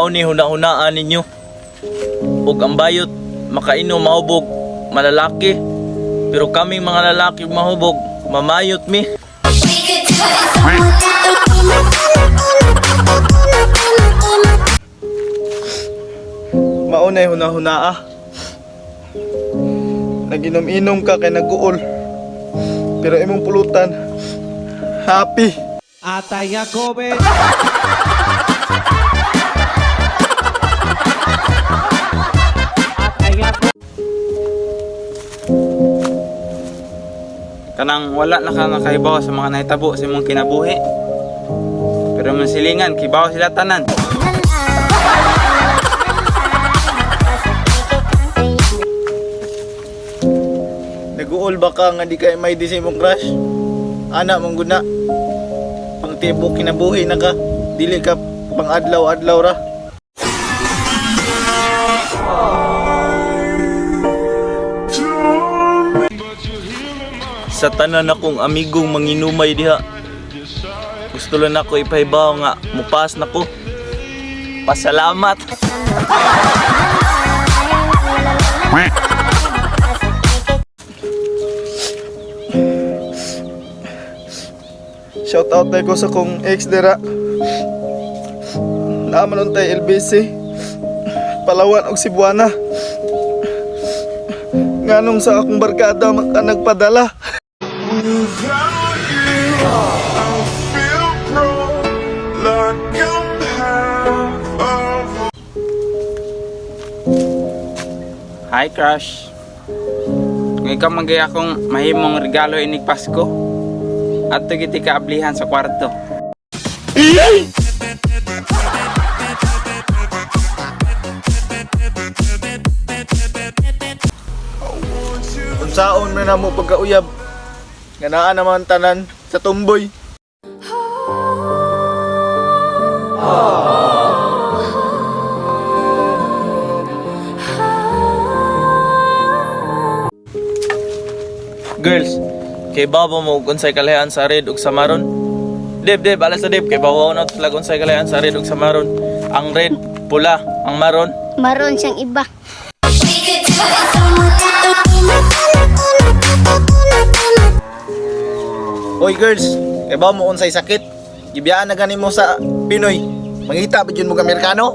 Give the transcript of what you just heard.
mao ni huna-hunaan ninyo. Ug ang bayot makainom mahubog malalaki. Pero kaming mga lalaki mahubog mamayot mi. Maunay huna-hunaa. Naginom-inom ka kay nag-uol. Pero imong pulutan happy. Atay ako, be. Kanang wala na ka nakahibaw sa mga nahitabo sa imong kinabuhi. Pero man silingan, kibaw sila tanan. Nag-uol ba ka nga di ka may di sa imong crush? Ana mong guna. Pang tibo kinabuhi na ka. Dili ka pang adlaw-adlaw ra. Sa tanan akong amigong manginumay diha, gusto lang ako ipahibaw nga mupas na ko. Pasalamat. Shout out ko sa kong ex dira. Naaman untay LBC, Palawan og Cebuana. Nganong sa akong barkada ka nagpadala. Hi, crush. Ngayon ka magay akong mahimong regalo inig Pasko. At tugiti kaablihan sa kwarto. Unsaon man namo pagkauyab. Ganaan naman tanan sa tumboy. Girls, kay babo mo unsay kalahian sa red ug sa maron? Deb, alas na Deb, kay babo na sila unsay kalahian sa red ug sa maron. Ang red pula, ang maron Maroon siyang iba. Oy girls, kay ba mo unsay sakit? Gibiyaan na ganin mo sa Pinoy. Mangita ba yun mo ka Amerikano?